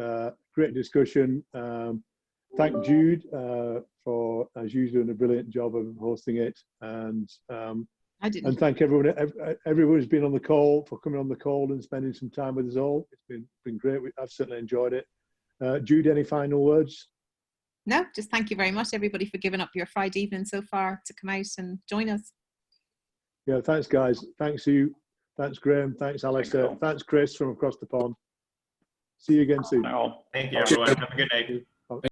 B: Great discussion. Thank Jude for, as usual, doing a brilliant job of hosting it, and thank everyone who's been on the call for coming on the call and spending some time with us all. It's been great. I've certainly enjoyed it. Jude, any final words?
A: No, just thank you very much, everybody, for giving up your Friday evening so far to come out and join us.
B: Yeah, thanks, guys. Thanks, you. Thanks, Graham. Thanks, Alistair. Thanks, Chris, from across the pond. See you again soon.
C: Thank you, everyone. Have a good night.